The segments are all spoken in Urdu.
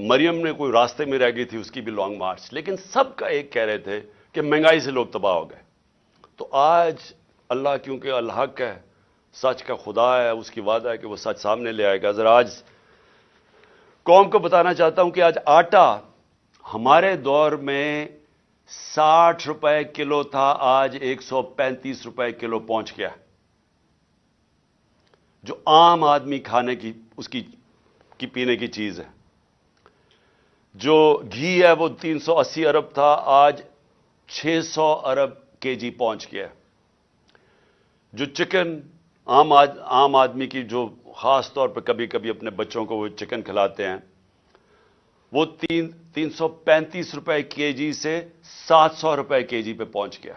مریم نے کوئی راستے میں رہ گئی تھی، اس کی بھی لانگ مارچ، لیکن سب کا ایک کہہ رہے تھے کہ مہنگائی سے لوگ تباہ ہو گئے۔ تو آج اللہ کیونکہ الحق ہے، سچ کا خدا ہے، اس کی وعدہ ہے کہ وہ سچ سامنے لے آئے گا۔ ذرا آج قوم کو بتانا چاہتا ہوں کہ آج آٹا ہمارے دور میں 60 روپے کلو تھا، آج 135 روپے کلو پہنچ گیا، جو عام آدمی کھانے کی اس کی پینے کی چیز ہے۔ جو گھی ہے وہ 380 ارب تھا، آج 600 ارب کے جی پہنچ گیا۔ جو چکن عام آدمی کی، جو خاص طور پہ کبھی کبھی اپنے بچوں کو وہ چکن کھلاتے ہیں، وہ 335 روپے کے جی سے 700 روپے کے جی پہ پہنچ گیا۔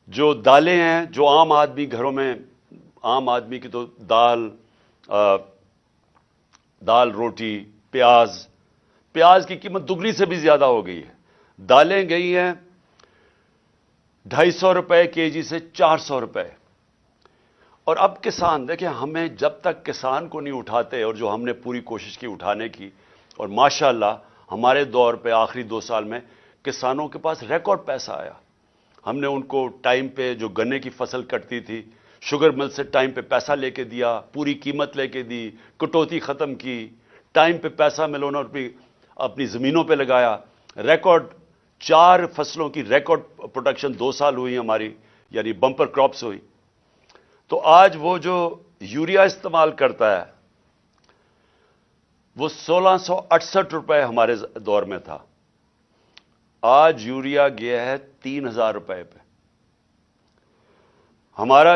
جو دالیں ہیں، جو عام آدمی گھروں میں، عام آدمی کی تو دال روٹی، پیاز کی قیمت دگنی سے بھی زیادہ ہو گئی ہے۔ دالیں گئی ہیں 250 روپے کے جی سے 400 روپے۔ اور اب کسان دیکھیں، ہمیں جب تک کسان کو نہیں اٹھاتے، اور جو ہم نے پوری کوشش کی اٹھانے کی، اور ماشاءاللہ ہمارے دور پہ آخری 2 سال میں کسانوں کے پاس ریکارڈ پیسہ آیا۔ ہم نے ان کو ٹائم پہ جو گنے کی فصل کٹتی تھی، شوگر مل سے ٹائم پہ پیسہ لے کے دیا، پوری قیمت لے کے دی، کٹوتی ختم کی، ٹائم پہ پیسہ ملونا اور اپنی زمینوں پہ لگایا۔ ریکارڈ 4 فصلوں کی ریکارڈ پروڈکشن 2 سال ہوئی ہماری، یعنی بمپر کراپس ہوئی۔ تو آج وہ جو یوریا استعمال کرتا ہے وہ 1668 روپے ہمارے دور میں تھا، آج یوریا گیا ہے 3000 روپے پہ۔ ہمارا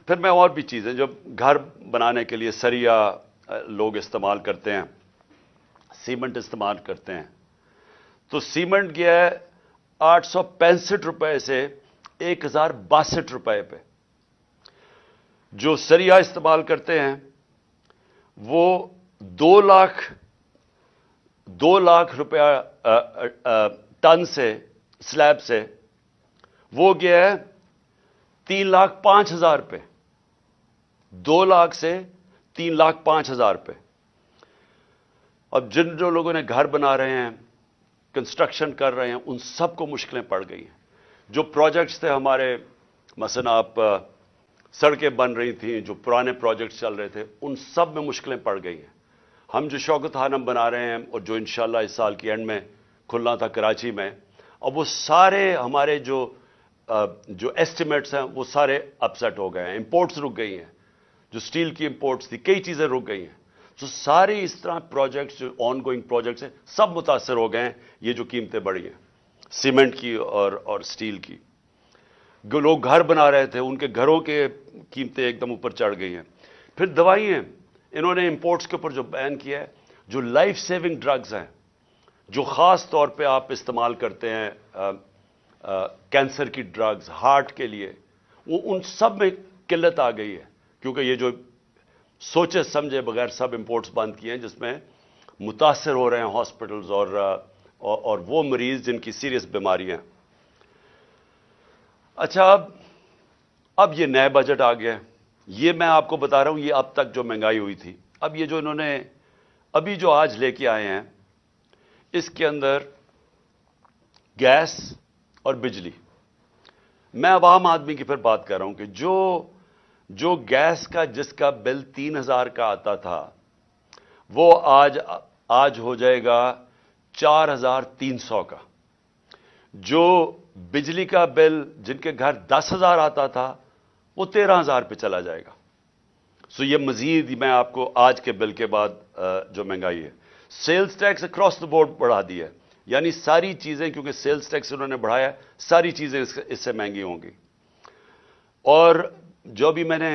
پھر میں اور بھی چیزیں جو گھر بنانے کے لیے سریا لوگ استعمال کرتے ہیں، سیمنٹ استعمال کرتے ہیں، تو سیمنٹ گیا ہے 865 روپے سے 1062 روپے پہ۔ جو سریا استعمال کرتے ہیں وہ 2 لاکھ روپیہ ٹن سے، سلیب سے، وہ گیا ہے 3,05,000 پہ۔ 2 لاکھ سے 3,05,000 پہ۔ اب جو لوگوں نے گھر بنا رہے ہیں، کنسٹرکشن کر رہے ہیں، ان سب کو مشکلیں پڑ گئی ہیں۔ جو پروجیکٹس تھے ہمارے، مثلا آپ سڑکیں بن رہی تھیں، جو پرانے پروجیکٹس چل رہے تھے، ان سب میں مشکلیں پڑ گئی ہیں۔ ہم جو شوکت خانم بنا رہے ہیں، اور جو انشاءاللہ اس سال کی اینڈ میں کھلنا تھا کراچی میں، اب وہ سارے ہمارے جو ایسٹیمیٹس ہیں وہ سارے اپسیٹ ہو گئے ہیں، امپورٹس رک گئی ہیں۔ جو سٹیل کی امپورٹس تھی، کئی چیزیں رک گئی ہیں۔ تو سارے اس طرح پروجیکٹس، جو آن گوئنگ پروجیکٹس ہیں، سب متاثر ہو گئے ہیں، یہ جو قیمتیں بڑھی ہیں سیمنٹ کی اور سٹیل کی۔ جو لوگ گھر بنا رہے تھے، ان کے گھروں کے قیمتیں ایک دم اوپر چڑھ گئی ہیں۔ پھر دوائیں، انہوں نے امپورٹس کے اوپر جو بین کیا ہے، جو لائف سیونگ ڈرگز ہیں، جو خاص طور پہ آپ استعمال کرتے ہیں، کینسر کی ڈرگز، ہارٹ کے لیے، وہ ان سب میں قلت آ گئی ہے، کیونکہ یہ جو سوچے سمجھے بغیر سب امپورٹس بند کیے ہیں، جس میں متاثر ہو رہے ہیں ہاسپٹلز اور وہ مریض جن کی سیریس بیماریاں ہیں۔ اچھا، اب یہ نئے بجٹ آ گیا، یہ میں آپ کو بتا رہا ہوں، یہ اب تک جو مہنگائی ہوئی تھی، اب یہ جو انہوں نے ابھی جو آج لے کے آئے ہیں، اس کے اندر گیس اور بجلی، میں عوام آدمی کی پھر بات کر رہا ہوں کہ جو گیس کا جس کا بل 3,000 کا آتا تھا، وہ آج ہو جائے گا 4,300 کا۔ جو بجلی کا بل جن کے گھر 10,000 آتا تھا، وہ 13,000 پہ چلا جائے گا۔ سو یہ مزید میں آپ کو آج کے بل کے بعد جو مہنگائی ہے، sales tax across the board بڑھا دیا ہے، یعنی ساری چیزیں، کیونکہ سیلز ٹیکس انہوں نے بڑھایا، ساری چیزیں اس سے مہنگی ہوں گی۔ اور جو بھی میں نے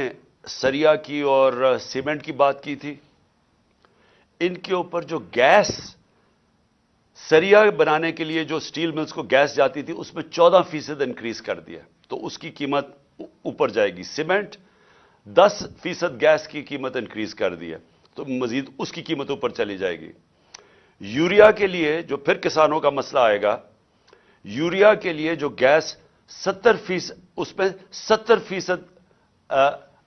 سریا کی اور سیمنٹ کی بات کی تھی، ان کے اوپر جو گیس، سریا بنانے کے لیے جو سٹیل ملز کو گیس جاتی تھی، اس میں 14% انکریز کر دیا، تو اس کی قیمت اوپر جائے گی۔ سیمنٹ 10% گیس کی قیمت انکریز کر دی ہے، تو مزید اس کی قیمت اوپر چلی جائے گی۔ یوریا کے لیے جو پھر کسانوں کا مسئلہ آئے گا، یوریا کے لیے جو گیس 70%، اس میں 70%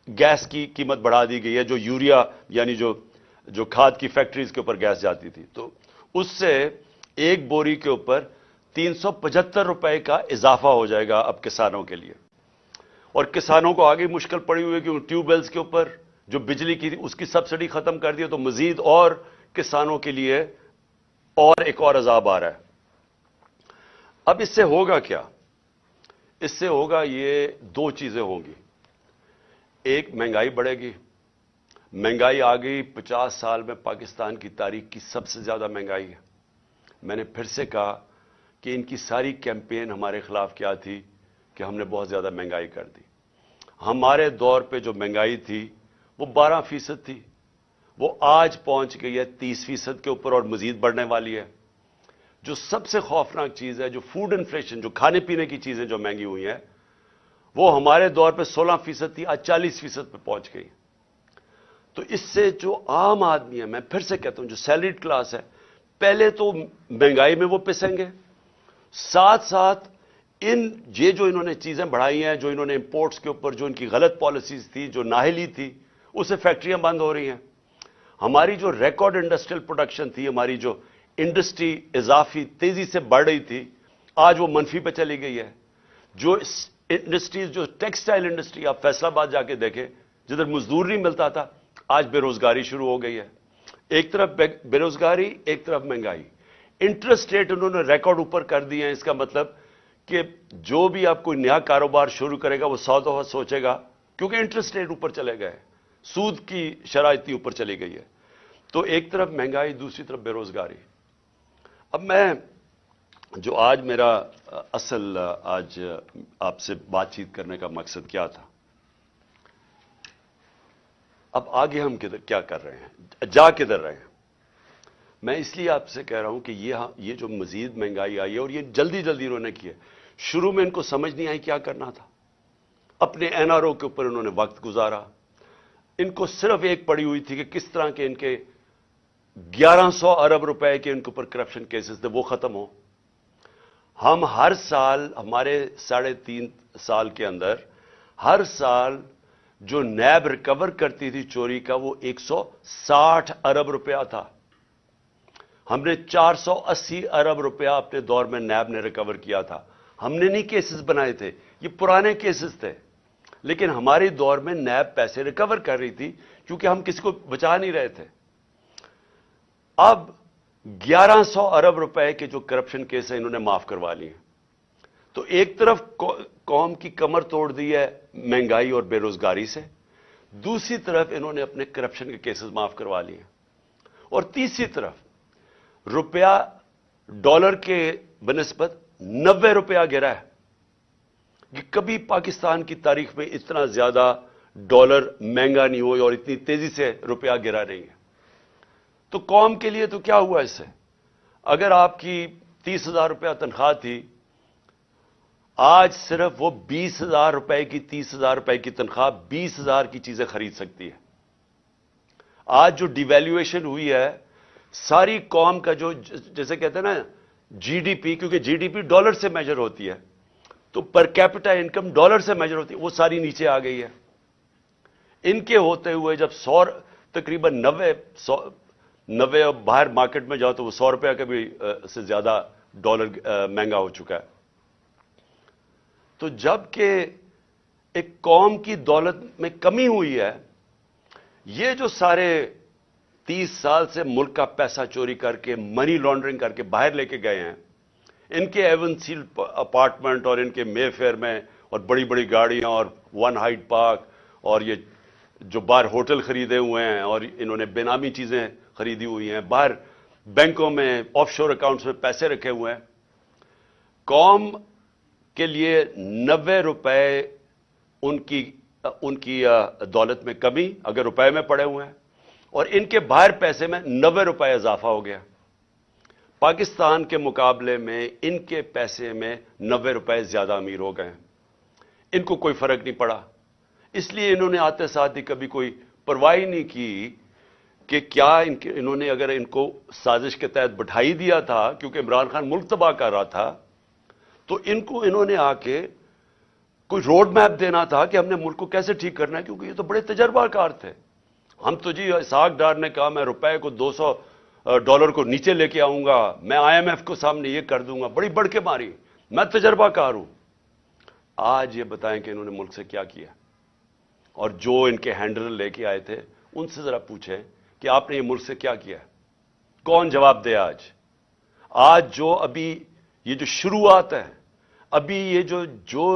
گیس کی قیمت بڑھا دی گئی ہے، جو یوریا یعنی جو جو کھاد کی فیکٹریز کے اوپر گیس جاتی تھی، تو اس سے ایک بوری کے اوپر 375 روپے کا اضافہ ہو جائے گا اب کسانوں کے لیے. اور کسانوں کو آگے مشکل پڑی ہوئی ہے کہ ٹیوب ویلز کے اوپر جو بجلی کی تھی اس کی سبسڈی ختم کر دی، تو مزید اور کسانوں کے لیے اور ایک اور عذاب آ رہا ہے. اب اس سے ہوگا کیا؟ اس سے ہوگا یہ دو چیزیں ہوں گی. ایک، مہنگائی بڑھے گی. مہنگائی آ گئی 50 سال میں پاکستان کی تاریخ کی سب سے زیادہ مہنگائی ہے. میں نے پھر سے کہا کہ ان کی ساری کیمپین ہمارے خلاف کیا تھی کہ ہم نے بہت زیادہ مہنگائی کر دی. ہمارے دور پہ جو مہنگائی تھی وہ 12% تھی، وہ آج پہنچ گئی ہے 30% کے اوپر اور مزید بڑھنے والی ہے. جو سب سے خوفناک چیز ہے، جو فوڈ انفلیشن، جو کھانے پینے کی چیزیں جو مہنگی ہوئی ہیں، وہ ہمارے دور پہ 16% تھی، آج 40% پہ پہنچ گئی. تو اس سے جو عام آدمی ہے، میں پھر سے کہتا ہوں جو سیلریڈ کلاس ہے، پہلے تو مہنگائی میں وہ پسیں گے، ساتھ ساتھ یہ جو انہوں نے چیزیں بڑھائی ہیں، جو انہوں نے امپورٹس کے اوپر جو ان کی غلط پالیسیز تھی، جو نااہلی تھی، اسے فیکٹریاں بند ہو رہی ہیں. ہماری جو ریکارڈ انڈسٹریل پروڈکشن تھی، ہماری جو انڈسٹری اضافی تیزی سے بڑھ رہی تھی، آج وہ منفی پہ چلی گئی ہے. جو انڈسٹریز، جو ٹیکسٹائل انڈسٹری، آپ فیصل آباد جا کے دیکھیں، جدھر مزدور نہیں ملتا تھا، آج بے روزگاری شروع ہو گئی ہے. ایک طرف بے روزگاری، ایک طرف مہنگائی. انٹرسٹ ریٹ انہوں نے ریکارڈ اوپر کر دی ہیں. اس کا مطلب کہ جو بھی آپ کوئی نیا کاروبار شروع کرے گا وہ 100 دفعہ سوچے گا، کیونکہ انٹرسٹ ریٹ اوپر چلے گئے، سود کی شرح اتنی اوپر چلی گئی ہے. تو ایک طرف مہنگائی، دوسری طرف بے روزگاری. اب میں جو آج میرا اصل آج آپ سے بات چیت کرنے کا مقصد کیا تھا، اب آگے ہم کیا کر رہے ہیں، جا کدھر رہے ہیں. میں اس لیے آپ سے کہہ رہا ہوں کہ یہ جو مزید مہنگائی آئی ہے، اور یہ جلدی جلدی انہوں نے کی ہے. شروع میں ان کو سمجھ نہیں آئی کیا کرنا تھا. اپنے این آر او کے اوپر انہوں نے وقت گزارا. ان کو صرف ایک پڑی ہوئی تھی کہ کس طرح کے ان کے 1100 ارب روپے کے ان کے اوپر کرپشن کیسز تھے وہ ختم ہو. ہم ہر سال، ہمارے 3.5 سال کے اندر، ہر سال جو نیب ریکور کرتی تھی چوری کا، وہ 160 ارب روپیہ تھا. ہم نے 480 ارب روپیہ اپنے دور میں نیب نے ریکور کیا تھا. ہم نے نہیں کیسز بنائے تھے، یہ پرانے کیسز تھے، لیکن ہمارے دور میں نیب پیسے ریکور کر رہی تھی کیونکہ ہم کسی کو بچا نہیں رہے تھے. اب 1100 ارب روپے کے جو کرپشن کیس ہیں انہوں نے معاف کروا لیے. تو ایک طرف قوم کی کمر توڑ دی ہے مہنگائی اور بے روزگاری سے، دوسری طرف انہوں نے اپنے کرپشن کے کیسز معاف کروا لیے، اور تیسری طرف روپیہ ڈالر کے بنسبت 90 روپیہ گرا ہے. کہ کبھی پاکستان کی تاریخ میں اتنا زیادہ ڈالر مہنگا نہیں ہوئی اور اتنی تیزی سے روپیہ گرا نہیں ہے. تو قوم کے لیے تو کیا ہوا اس سے؟ اگر آپ کی 30,000 روپیہ تنخواہ تھی، آج صرف وہ 20,000 روپے کی 30,000 روپے کی تنخواہ 20,000 کی چیزیں خرید سکتی ہے. آج جو ڈی ویلیویشن ہوئی ہے، ساری قوم کا جو جیسے کہتے ہیں نا جی ڈی پی، کیونکہ جی ڈی پی ڈالر سے میجر ہوتی ہے، تو پر کیپٹا انکم ڈالر سے میجر ہوتی ہے، وہ ساری نیچے آ گئی ہے. ان کے ہوتے ہوئے جب تقریباً 90 باہر مارکیٹ میں جاؤ تو وہ 100 روپیہ کا بھی سے زیادہ ڈالر مہنگا ہو چکا ہے. تو جب کہ ایک قوم کی دولت میں کمی ہوئی ہے، یہ جو سارے 30 سال سے ملک کا پیسہ چوری کر کے، منی لانڈرنگ کر کے باہر لے کے گئے ہیں، ان کے ایونسیل اپارٹمنٹ اور ان کے مے فیئر میں، اور بڑی بڑی گاڑیاں اور ون ہائٹ پارک، اور یہ جو باہر ہوٹل خریدے ہوئے ہیں، اور انہوں نے بے نامی چیزیں خریدی ہوئی ہیں، باہر بینکوں میں آف شور اکاؤنٹس میں پیسے رکھے ہوئے ہیں. قوم کے لیے 90 روپے ان کی دولت میں کمی اگر روپے میں پڑے ہوئے ہیں، اور ان کے باہر پیسے میں 90 روپے اضافہ ہو گیا. پاکستان کے مقابلے میں ان کے پیسے میں 90 روپے زیادہ امیر ہو گئے ہیں. ان کو کوئی فرق نہیں پڑا، اس لیے انہوں نے آتے ساتھ ہی کبھی کوئی پرواہ نہیں کی کہ کیا انہوں نے اگر ان کو سازش کے تحت بٹھائی دیا تھا، کیونکہ عمران خان ملک تباہ کر رہا تھا، تو انہوں نے آ کے کوئی روڈ میپ دینا تھا کہ ہم نے ملک کو کیسے ٹھیک کرنا ہے، کیونکہ یہ تو بڑے تجربہ کار تھے. ہم تو جی اسحاق ڈار نے کہا میں روپے کو $200 کو نیچے لے کے آؤں گا، میں IMF کو سامنے یہ کر دوں گا، بڑی بڑھ کے ماری، میں تجربہ کار ہوں۔ آج یہ بتائیں کہ انہوں نے ملک سے کیا کیا، اور جو ان کے ہینڈلر لے کے آئے تھے ان سے ذرا پوچھیں کہ آپ نے یہ ملک سے کیا کیا، کون جواب دے؟ آج جو ابھی یہ جو شروعات ہے، ابھی یہ جو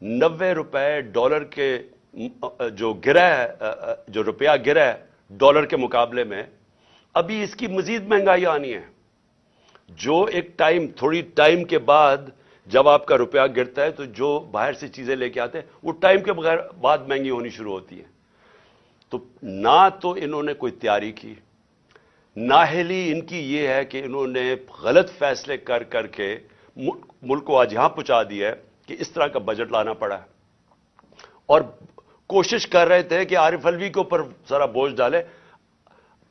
$90 کے جو گرا ہے، جو روپیہ گرا ہے ڈالر کے مقابلے میں، ابھی اس کی مزید مہنگائی آنی ہے۔ جو ایک تھوڑی ٹائم کے بعد جب آپ کا روپیہ گرتا ہے تو جو باہر سے چیزیں لے کے آتے ہیں وہ ٹائم کے بعد مہنگی ہونی شروع ہوتی ہیں۔ تو نہ تو انہوں نے کوئی تیاری کی، نااہلی ان کی یہ ہے کہ انہوں نے غلط فیصلے کر کے ملک کو آج یہاں پہنچا دیا ہے کہ اس طرح کا بجٹ لانا پڑا ہے، اور کوشش کر رہے تھے کہ عارف علوی کے اوپر سارا بوجھ ڈالے۔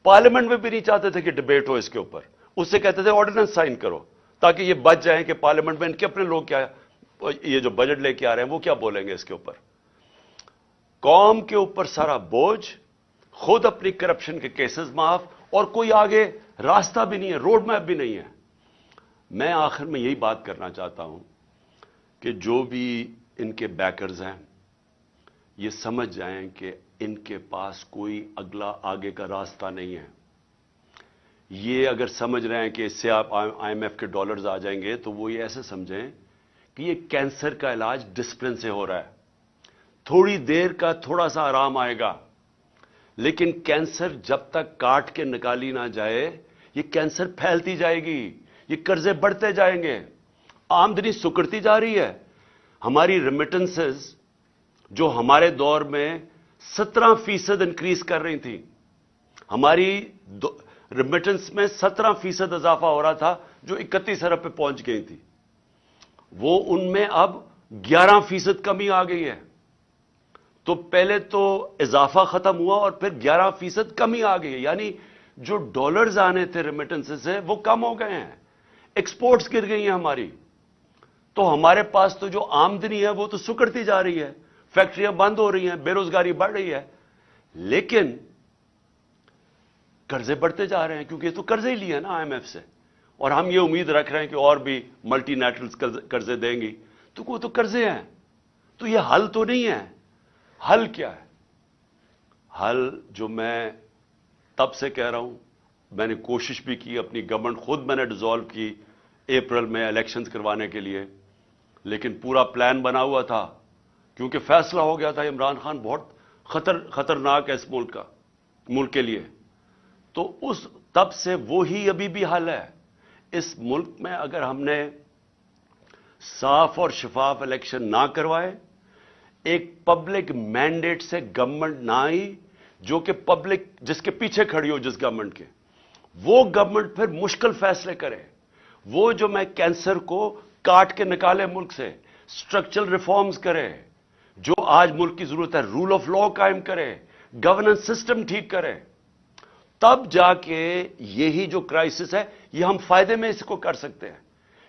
پارلیمنٹ میں بھی نہیں چاہتے تھے کہ ڈبیٹ ہو اس کے اوپر، اس سے کہتے تھے آرڈیننس سائن کرو تاکہ یہ بچ جائیں کہ پارلیمنٹ میں ان کے اپنے لوگ کیا یہ جو بجٹ لے کے آ رہے ہیں وہ کیا بولیں گے اس کے اوپر۔ قوم کے اوپر سارا بوجھ، خود اپنی کرپشن کے کیسز معاف، اور کوئی آگے راستہ بھی نہیں ہے، روڈ میپ بھی نہیں ہے۔ میں آخر میں یہی بات کرنا چاہتا ہوں کہ جو بھی ان کے بیکرز ہیں یہ سمجھ جائیں کہ ان کے پاس کوئی اگلا آگے کا راستہ نہیں ہے۔ یہ اگر سمجھ رہے ہیں کہ اس سے آپ IMF کے ڈالرز آ جائیں گے تو وہ یہ ایسے سمجھیں کہ یہ کینسر کا علاج ڈسپلن سے ہو رہا ہے، تھوڑی دیر کا تھوڑا سا آرام آئے گا، لیکن کینسر جب تک کاٹ کے نکالی نہ جائے یہ کینسر پھیلتی جائے گی، یہ قرضے بڑھتے جائیں گے، آمدنی سکڑتی جا رہی ہے۔ ہماری ریمیٹنسز جو ہمارے دور میں 17% انکریز کر رہی تھیں، ہماری ریمیٹنس میں 17% اضافہ ہو رہا تھا جو 31 ارب پہ پہنچ گئی تھی، وہ ان میں اب 11% کمی آ گئی ہے۔ تو پہلے تو اضافہ ختم ہوا اور پھر 11% کمی آ گئی ہے، یعنی جو ڈالرز آنے تھے ریمیٹنس سے وہ کم ہو گئے ہیں، ایکسپورٹس گر گئی ہیں ہماری۔ تو ہمارے پاس تو جو آمدنی ہے وہ تو سکڑتی جا رہی ہے، فیکٹریاں بند ہو رہی ہیں، بے روزگاری بڑھ رہی ہے، لیکن قرضے بڑھتے جا رہے ہیں کیونکہ یہ تو قرضے ہی لیے نا IMF سے، اور ہم یہ امید رکھ رہے ہیں کہ اور بھی ملٹی نیشنلز قرضے دیں گی، تو وہ تو قرضے ہیں۔ تو یہ حل تو نہیں ہے۔ حل کیا ہے؟ حل جو میں تب سے کہہ رہا ہوں، میں نے کوشش بھی کی، اپنی گورنمنٹ خود میں نے ڈیزالو کی اپریل میں الیکشنز کروانے کے لیے، لیکن پورا پلان بنا ہوا تھا کیونکہ فیصلہ ہو گیا تھا عمران خان بہت خطرناک ہے اس ملک کے لیے۔ تو تب سے وہی ابھی بھی حل ہے۔ اس ملک میں اگر ہم نے صاف اور شفاف الیکشن نہ کروائے، ایک پبلک مینڈیٹ سے گورنمنٹ نہ آئی جو کہ پبلک جس کے پیچھے کھڑی ہو جس گورنمنٹ کے، وہ گورنمنٹ پھر مشکل فیصلے کرے، وہ جو میں کینسر کو کاٹ کے نکالے ملک سے، سٹرکچرل ریفارمز کرے، جو آج ملک کی ضرورت ہے، رول آف لا قائم کرے، گورننس سسٹم ٹھیک کرے، تب جا کے یہی جو کرائسس ہے یہ ہم فائدے میں اس کو کر سکتے ہیں۔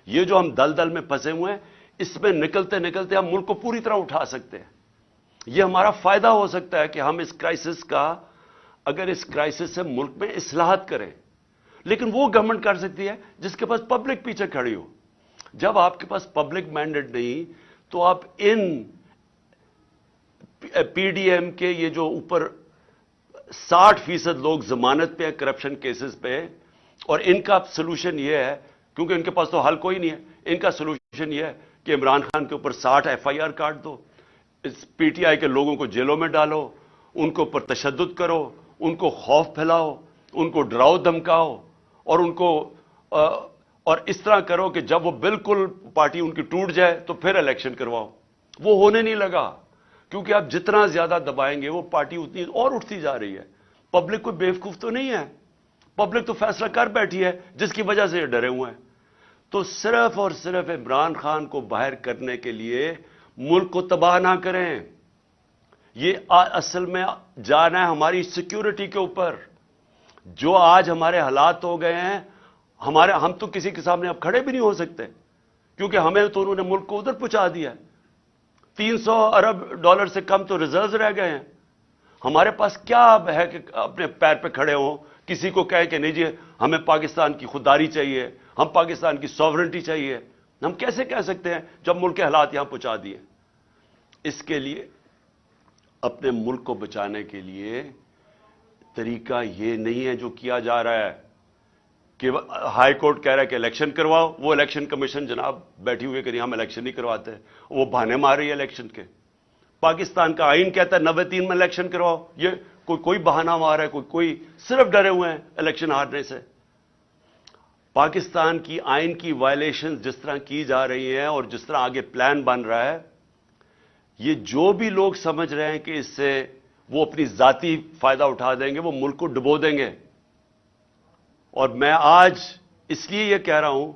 یہ جو ہم دلدل میں پھنسے ہوئے ہیں اس میں نکلتے نکلتے ہم ملک کو پوری طرح اٹھا سکتے ہیں۔ یہ ہمارا فائدہ ہو سکتا ہے کہ ہم اس کرائسس کا، اگر اس کرائسس سے ملک میں اصلاحات کریں، لیکن وہ گورنمنٹ کر سکتی ہے جس کے پاس پبلک پیچھے کھڑی ہو۔ جب آپ کے پاس پبلک مینڈیٹ نہیں تو آپ ان PDM کے یہ جو اوپر 60% لوگ ضمانت پہ ہیں کرپشن کیسز پہ، اور ان کا سلوشن یہ ہے، کیونکہ ان کے پاس تو حل کوئی نہیں ہے، ان کا سلوشن یہ ہے کہ عمران خان کے اوپر 60 FIR کاٹ دو، اس PTI کے لوگوں کو جیلوں میں ڈالو، ان کے اوپر تشدد کرو، ان کو خوف پھیلاؤ، ان کو ڈراؤ دھمکاؤ، اور ان کو اور اس طرح کرو کہ جب وہ بالکل پارٹی ان کی ٹوٹ جائے تو پھر الیکشن کرواؤ۔ وہ ہونے نہیں لگا، کیونکہ آپ جتنا زیادہ دبائیں گے وہ پارٹی اتنی اور اٹھتی جا رہی ہے۔ پبلک کوئی بیوقوف تو نہیں ہے، پبلک تو فیصلہ کر بیٹھی ہے جس کی وجہ سے یہ ڈرے ہوئے ہیں۔ تو صرف اور صرف عمران خان کو باہر کرنے کے لیے ملک کو تباہ نہ کریں۔ یہ اصل میں جانا ہے ہماری سیکیورٹی کے اوپر۔ جو آج ہمارے حالات ہو گئے ہیں، ہم تو کسی کے سامنے اب کھڑے بھی نہیں ہو سکتے، کیونکہ ہمیں تو انہوں نے ملک کو ادھر پہنچا دیا ہے۔ $300 ارب سے کم تو ریزروز رہ گئے ہیں۔ ہمارے پاس کیا اب ہے کہ اپنے پیر پہ کھڑے ہوں، کسی کو کہیں کہ نہیں جی ہمیں پاکستان کی خودداری چاہیے، ہم پاکستان کی سوورنٹی چاہیے؟ ہم کیسے کہہ سکتے ہیں جب ملک کے حالات یہاں پہنچا دیے؟ اس کے لیے اپنے ملک کو بچانے کے لیے طریقہ یہ نہیں ہے جو کیا جا رہا ہے کہ ہائی کورٹ کہہ رہا ہے کہ الیکشن کرواؤ، وہ الیکشن کمیشن جناب بیٹھی ہوئی کہ نہیں ہم الیکشن نہیں کرواتے، وہ بہانے مار رہی ہے الیکشن کے۔ پاکستان کا آئین کہتا ہے 93 میں الیکشن کرواؤ، یہ کوئی بہانہ مار رہا ہے، کوئی صرف ڈرے ہوئے ہیں الیکشن ہارنے سے۔ پاکستان کی آئین کی وائلیشن جس طرح کی جا رہی ہیں اور جس طرح آگے پلان بن رہا ہے، یہ جو بھی لوگ سمجھ رہے ہیں کہ اس سے وہ اپنی ذاتی فائدہ اٹھا دیں گے، وہ ملک کو ڈبو دیں گے۔ اور میں آج اس لیے یہ کہہ رہا ہوں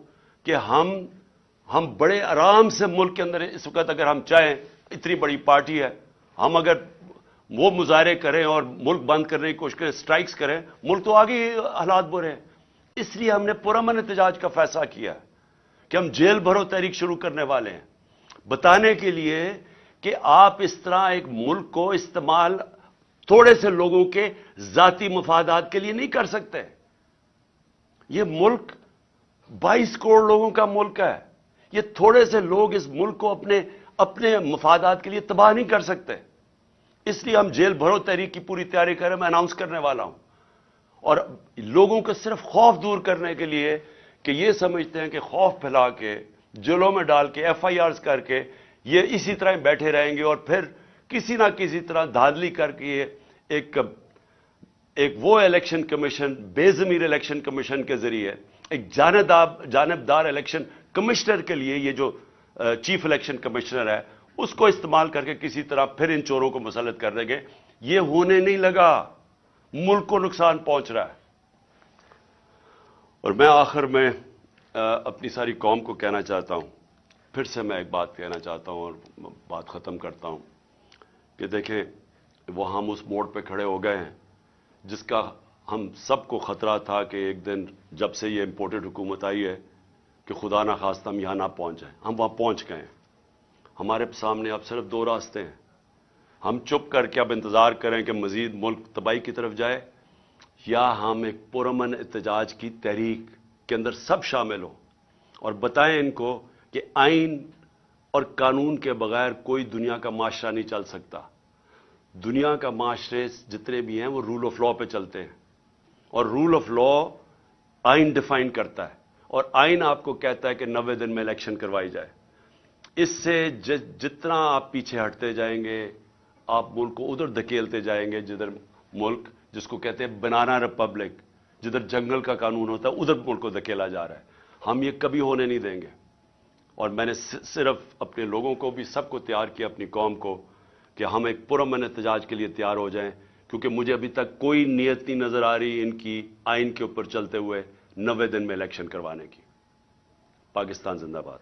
کہ ہم بڑے آرام سے ملک کے اندر اس وقت اگر ہم چاہیں، اتنی بڑی پارٹی ہے، ہم اگر وہ مظاہرے کریں اور ملک بند کرنے کی کوشش کریں، سٹرائکس کریں، ملک تو آگے حالات برے ہیں۔ اس لیے ہم نے پرامن احتجاج کا فیصلہ کیا کہ ہم جیل بھرو تحریک شروع کرنے والے ہیں، بتانے کے لیے کہ آپ اس طرح ایک ملک کو استعمال تھوڑے سے لوگوں کے ذاتی مفادات کے لیے نہیں کر سکتے۔ یہ ملک 22 کروڑ لوگوں کا ملک ہے، یہ تھوڑے سے لوگ اس ملک کو اپنے مفادات کے لیے تباہ نہیں کر سکتے۔ اس لیے ہم جیل بھرو تحریک کی پوری تیاری کر رہے ہیں، میں اناؤنس کرنے والا ہوں۔ اور لوگوں کو صرف خوف دور کرنے کے لیے کہ یہ سمجھتے ہیں کہ خوف پھیلا کے جیلوں میں ڈال کے FIRs کر کے یہ اسی طرح بیٹھے رہیں گے، اور پھر کسی نہ کسی طرح دھاندلی کر کے ایک وہ الیکشن کمیشن، بے ضمیر الیکشن کمیشن کے ذریعے ایک جانبدار الیکشن کمشنر کے لیے یہ جو چیف الیکشن کمشنر ہے اس کو استعمال کر کے کسی طرح پھر ان چوروں کو مسلط کر دیں گے۔ یہ ہونے نہیں لگا، ملک کو نقصان پہنچ رہا ہے۔ اور میں آخر میں اپنی ساری قوم کو کہنا چاہتا ہوں، پھر سے میں ایک بات کہنا چاہتا ہوں اور بات ختم کرتا ہوں کہ دیکھیں وہ ہم اس موڑ پہ کھڑے ہو گئے ہیں جس کا ہم سب کو خطرہ تھا کہ ایک دن جب سے یہ امپورٹڈ حکومت آئی ہے کہ خدا نہ خواستہ ہم یہاں نہ پہنچ جائیں۔ ہم وہاں پہنچ گئے ہیں۔ ہمارے سامنے اب صرف 2 راستے ہیں۔ ہم چپ کر کے اب انتظار کریں کہ مزید ملک تباہی کی طرف جائے، یا ہم ایک پرامن احتجاج کی تحریک کے اندر سب شامل ہوں اور بتائیں ان کو کہ آئین اور قانون کے بغیر کوئی دنیا کا معاشرہ نہیں چل سکتا۔ دنیا کا معاشرے جتنے بھی ہیں وہ رول آف لا پہ چلتے ہیں، اور رول آف لا آئین ڈیفائن کرتا ہے، اور آئین آپ کو کہتا ہے کہ 90 دن میں الیکشن کروائی جائے۔ اس سے جتنا آپ پیچھے ہٹتے جائیں گے، آپ ملک کو ادھر دھکیلتے جائیں گے، جدھر ملک جس کو کہتے ہیں بنانا ریپبلک، جدھر جنگل کا قانون ہوتا ہے ادھر ملک کو دھکیلا جا رہا ہے۔ ہم یہ کبھی ہونے نہیں دیں گے۔ اور میں نے صرف اپنے لوگوں کو بھی سب کو تیار کیا، اپنی قوم کو، کہ ہم ایک پرامن احتجاج کے لیے تیار ہو جائیں، کیونکہ مجھے ابھی تک کوئی نیت نہیں نظر آ رہی ان کی آئین کے اوپر چلتے ہوئے 90 دن میں الیکشن کروانے کی۔ پاکستان زندہ باد۔